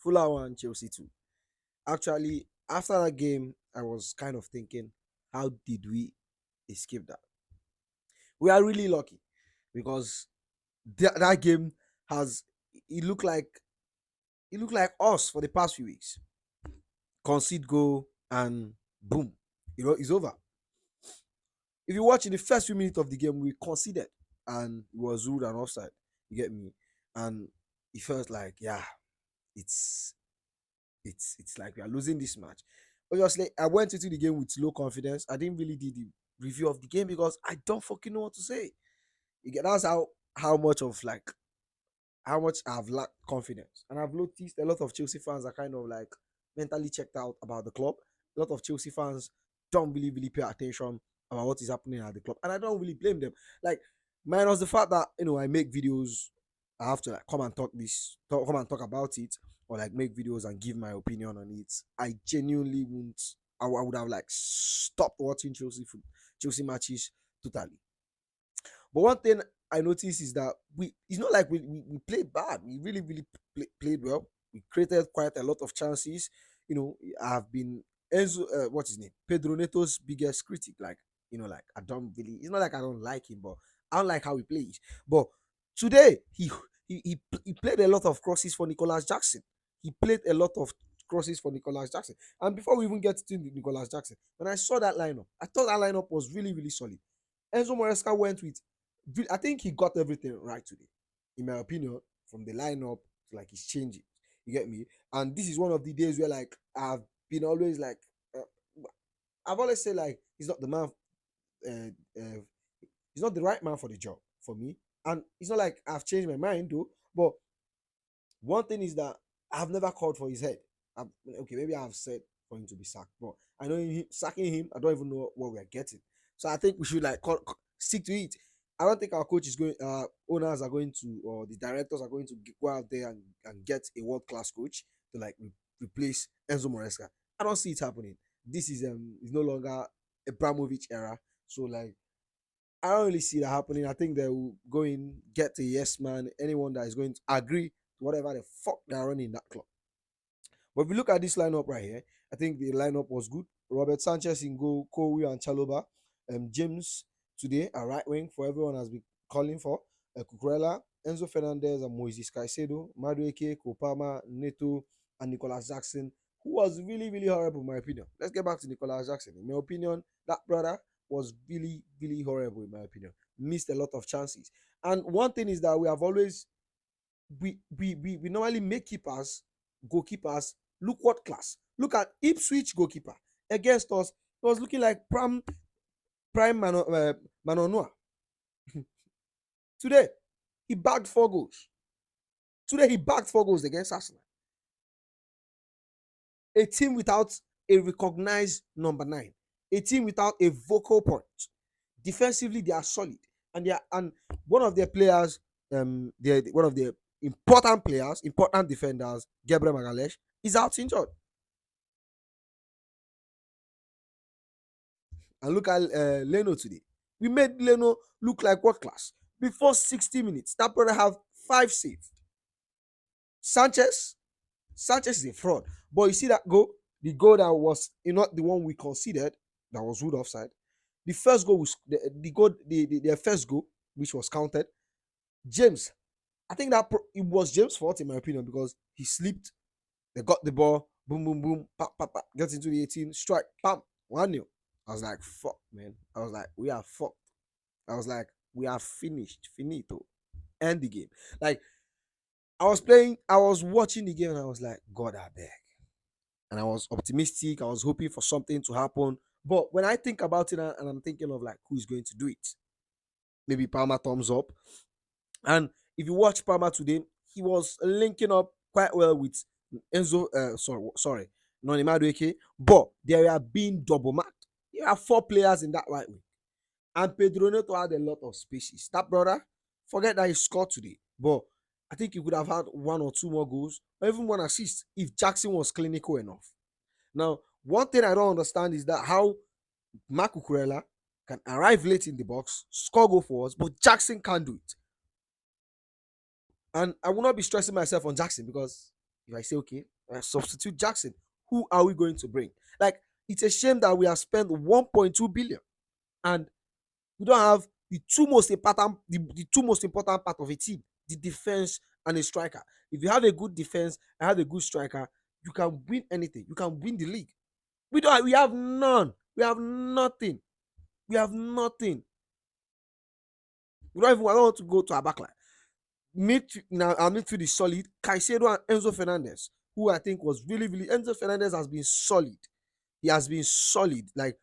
Fulham and Chelsea too. Actually, after that game, I was kind of thinking, how did we escape that? We are really lucky because that game has it looked like it looked like us for the past few weeks. Concede goal and boom, it's over. If you watch in the first few minutes of the game, we conceded and it was ruled and offside. You get me? And it felt like, yeah, it's it's like we are losing this match. Obviously, I went into the game with low confidence. I didn't really do the review of the game because I don't fucking know what to say. You get that's how much of like how much I've lacked confidence. And I've noticed a lot of Chelsea fans are kind of like mentally checked out about the club. A lot of Chelsea fans don't really pay attention about what is happening at the club. And I don't really blame them. Like, minus the fact that, I make videos, I have to like come and talk about it, or like make videos and give my opinion on it. I genuinely wouldn't, I would have like stopped watching Chelsea matches totally. But one thing I noticed is that it's not like we played bad. We really played well. We created quite a lot of chances. I've been what's his name? Pedro Neto's biggest critic. Like, like I don't really, it's not like I don't like him, but I don't like how he plays. But today, he played a lot of crosses for Nicolas Jackson. He played a lot of crosses for Nicolas Jackson. And before we even get to Nicolas Jackson, when I saw that lineup, I thought that lineup was really solid. Enzo Maresca went with, I think he got everything right today, in my opinion, from the lineup to like his changes. You get me? And this is one of the days where like I've been always like, uh, I've always said like he's not the man, uh, he's not the right man for the job for me. And it's not like I've changed my mind though. But one thing is that I've never called for his head. Okay, maybe I've said for him to be sacked, but I know sacking him, I don't even know what we're getting. So I think we should like stick to it. I don't think our coach is going, owners are going to, or the directors are going to go out there and get a world class coach to like replace Enzo Maresca. I don't see it happening. This is no longer a Abramovich era. So like I don't really see that happening. I think they will go in, get a yes man, anyone that is going to agree to whatever the fuck they are running in that club. But if you look at this lineup right here, I think the lineup was good. Robert Sanchez in goal, Kowi and Chaloba, James today, a right wing for everyone has been calling for. Cucurella, Enzo Fernandez, and Moises Caicedo, Madueke, Kopama, Neto, and Nicolas Jackson, who was really horrible in my opinion. Let's get back to Nicolas Jackson. In my opinion, that brother was really horrible in my opinion. Missed a lot of chances. And one thing is that we have always we normally make goalkeepers look what class. Look at Ipswich goalkeeper against us. It was looking like prime Manonua. Today he bagged 4 goals. Today he bagged 4 goals against Arsenal. A team without a recognized number 9. A team without a vocal point. Defensively, they are solid, and one of their players, one of the important players, important defenders, Gabriel Magalhaes, is out injured. And look at Leno today. We made Leno look like what class? Before 60 minutes, that brother have 5 saves. Sanchez, Sanchez is a fraud. But you see that goal, the goal that was not the one we conceded, that was ruled offside. The first goal was the goal, the first goal, which was counted. James, I think that it was James' fault in my opinion because he slipped. They got the ball, boom, boom, boom, pop, pop, pop, get into the 18, strike, bam, 1-0. I was like, fuck, man. I was like, we are fucked. I was like, we are finished, finito, end the game. Like, I was watching the game and I was like, God, I beg. And I was optimistic. I was hoping for something to happen. But when I think about it and I'm thinking of like who is going to do it, maybe Palmer thumbs up. And if you watch Palmer today, he was linking up quite well with Enzo. Sorry, Noni Madueke. But they are being double marked. There are 4 players in that right wing. And Pedro Neto had a lot of spaces. That brother, forget that he scored today, but I think he could have had 1 or 2 more goals, or even 1 assist if Jackson was clinical enough. Now, one thing I don't understand is that how Mark Cucurella can arrive late in the box, score goal for us, but Jackson can't do it. And I will not be stressing myself on Jackson because If I say, okay, substitute Jackson, who are we going to bring? Like, it's a shame that we have spent 1.2 billion and we don't have the two most important part of a team, the defense and a striker. If you have a good defense and have a good striker, you can win anything. You can win the league. We have none. We have nothing. We have nothing. I don't want to go to our backline. Our midfield is solid. Caicedo and Enzo Fernandez, who I think was really Enzo Fernandez has been solid. He has been solid. Like,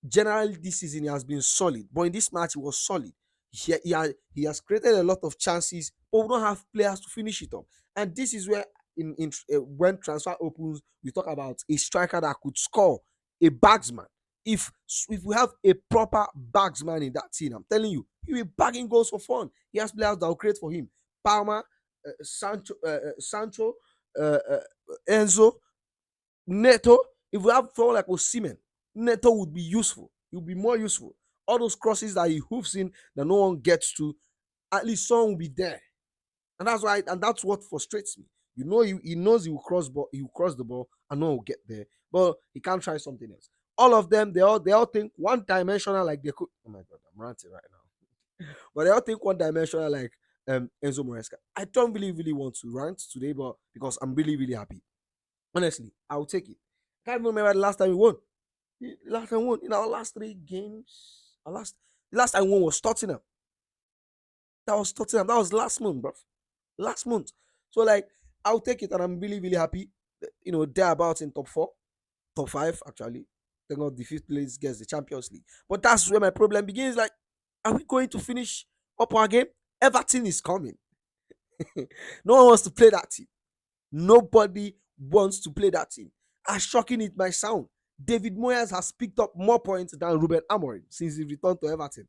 generally this season he has been solid, but in this match he was solid. He has created a lot of chances, but we don't have players to finish it up. And this is where, when transfer opens, we talk about a striker that could score, a bagsman. If we have a proper bagsman in that team, I'm telling you, he'll be bagging goals for fun. He has players that will create for him. Palmer, Sancho, uh, uh, Enzo, Neto. If we have someone like Osimhen, Neto would be useful. He would be more useful. All those crosses that he hoofs in that no one gets to, at least someone will be there. And that's what frustrates me. He knows he will cross the ball and no one will get there. But he can't try something else. All of them, they all think one dimensional like they could. Oh my god, I'm ranting right now. But they all think one dimensional like Enzo Moresca. I don't really want to rant today, but because I'm really happy. Honestly, I'll take it. I can't even remember the last time we won. Last time we won in our last three games. The last time we won was Tottenham. That was Tottenham. That was last month, bro. Last month. So, like, I'll take it, and I'm really happy. Thereabouts in top four, top five actually. Thank God the fifth place gets the Champions League. But that's where my problem begins. Like, are we going to finish up our game? Everton is coming. No one wants to play that team. Nobody wants to play that team. As shocking it might sound, David Moyes has picked up more points than Ruben Amorim since he returned to Everton.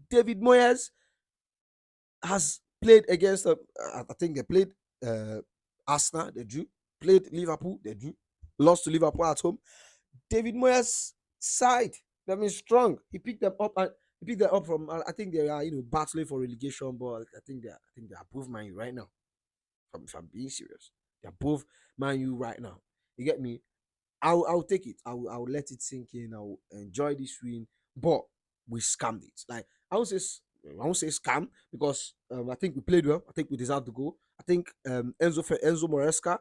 David Moyes has played against, I think they played Arsenal, they drew. Played Liverpool, they drew. Lost to Liverpool at home. David Moyes' side, they've been strong. He picked them up from. I think they are battling for relegation, but I think they are above Man U right now. If I'm being serious, they're above Man U right now. You get me? I'll take it. I'll let it sink in. I'll enjoy this win, but we scammed it. Like, I won't say scam because I think we played well. I think we deserved the goal. I think Enzo Moresca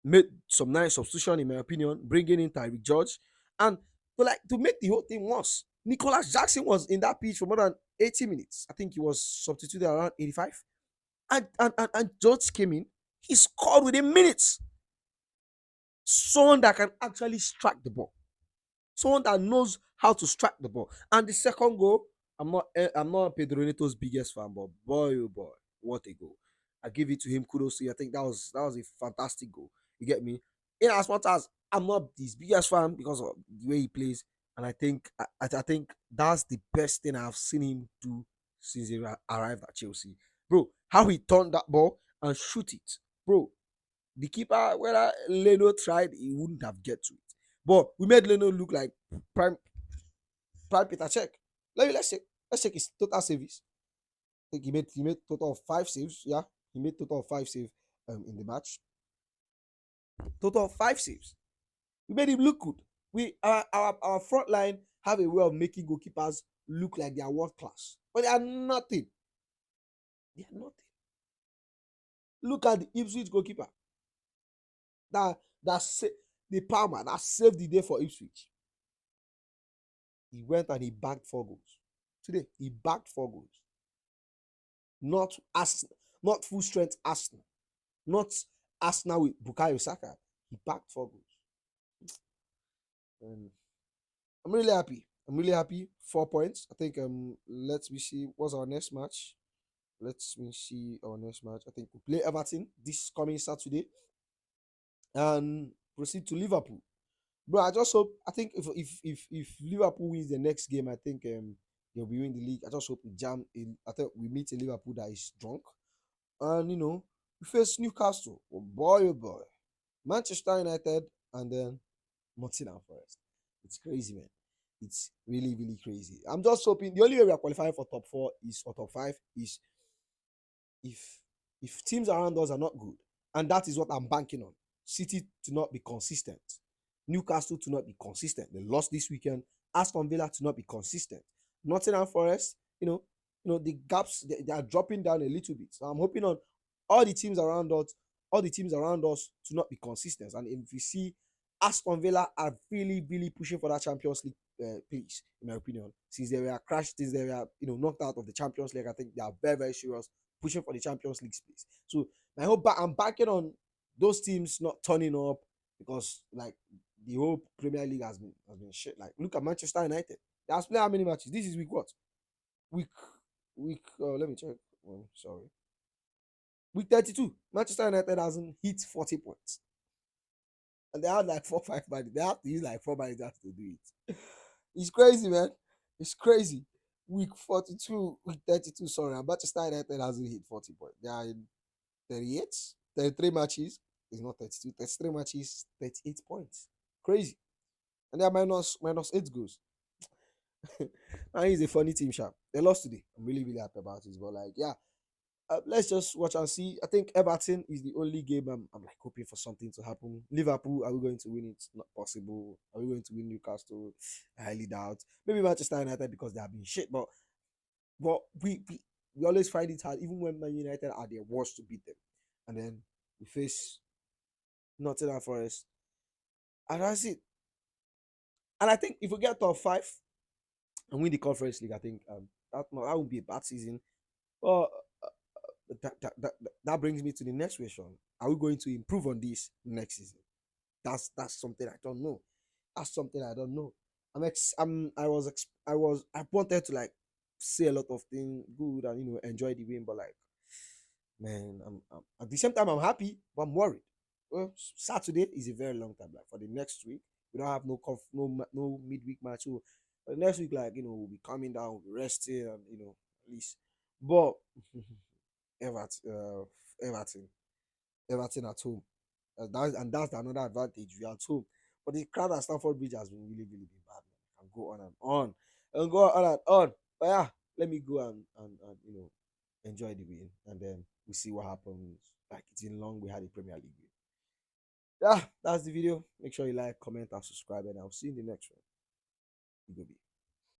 made some nice substitution in my opinion, bringing in Tyreek George, and to make the whole thing worse, Nicholas Jackson was in that pitch for more than 80 minutes. I think he was substituted around 85, and George came in. He scored within minutes. Someone that can actually strike the ball, someone that knows how to strike the ball. And the second goal, I'm not Pedro Neto's biggest fan, but boy oh boy, what a goal! I give it to him. Kudos to you. I think that was a fantastic goal. You get me? In as much as I'm not his biggest fan because of the way he plays, and I think that's the best thing I've seen him do since he arrived at Chelsea, bro. How he turned that ball and shoot it, bro. The keeper, whether Leno tried, he wouldn't have get to it. But we made Leno look like prime prime Peter Check. Let's check his total saves. I think he made total of 5 saves. Yeah, he made total of 5 saves in the match. Total of 5 saves. We made him look good. Our front line have a way of making goalkeepers look like they are world class, but they are nothing. They are nothing. Look at the Ipswich goalkeeper that the Palmer that saved the day for Ipswich. He went and he bagged 4 goals. Today, he bagged 4 goals. Not not full strength Arsenal. Not Arsenal with Bukayo Saka. He bagged 4 goals. And I'm really happy. I'm really happy. 4 points. I think let me see. What's our next match? Let me see our next match. I think we play Everton this coming Saturday and proceed to Liverpool. Bro, I just hope. I think if Liverpool wins the next game, I think they'll be winning the league. I just hope we jam in. I think we meet a Liverpool that is drunk, and we face Newcastle. Oh boy, Manchester United, and then Nottingham Forest. It's crazy, man. It's really crazy. I'm just hoping the only way we are qualifying for top four is or top five is if if teams around us are not good. And that is what I'm banking on. City to not be consistent. Newcastle to not be consistent. They lost this weekend. Aston Villa to not be consistent. Nottingham Forest, the gaps they are dropping down a little bit. So I'm hoping on all the teams around us, to not be consistent. And if you see Aston Villa are really, really pushing for that Champions League place, in my opinion. Since they were crashed, since they were knocked out of the Champions League, I think they are very, very serious pushing for the Champions League space. So I hope I'm banking on those teams not turning up because like the whole Premier League has been shit. Like look at Manchester United. They have played how many matches? This is week what? Week week. Let me check. Oh, sorry. Week 32. Manchester United hasn't hit 40 points, and they had like 4 5 managers. They have to use like 4 managers to do it. It's crazy, man. It's crazy. Week 42, week 32. Sorry, and Manchester United hasn't hit 40 points. They are in 38, 33 matches. It's not 32, 33 matches, 38 points. Crazy. And they are minus 8 goals. And he's a funny team, sharp. They lost today. I'm really, really happy about it. But like, yeah, let's just watch and see. I think Everton is the only game I'm like hoping for something to happen. Liverpool, are we going to win it? Not possible. Are we going to win Newcastle? I highly doubt. Maybe Manchester United because they have been shit. But we always find it hard, even when Man United are their worst, to beat them. And then we face Nottingham Forest. And that's it. And I think if we get top five and win the Conference League, I think that would be a bad season. But that brings me to the next question: are we going to improve on this next season? That's something I don't know. That's something I don't know. I wanted to like say a lot of things good and enjoy the win, but like man, at the same time I'm happy, but I'm worried. Well, Saturday is a very long time. Like for the next week, we don't have no midweek match. So for the next week, like we'll be coming down, we'll be resting, and at least. But Everton, Everton, Everton at home, that's another advantage. We are at home, but the crowd at Stamford Bridge has been really, really been bad. Man. I can go on and on, and go on and on. But yeah, let me go and enjoy the win, and then we see what happens. Like it's been long. We had a Premier League win. Yeah, that's the video. Make sure you like, comment, and subscribe, and I'll see you in the next one. You go be.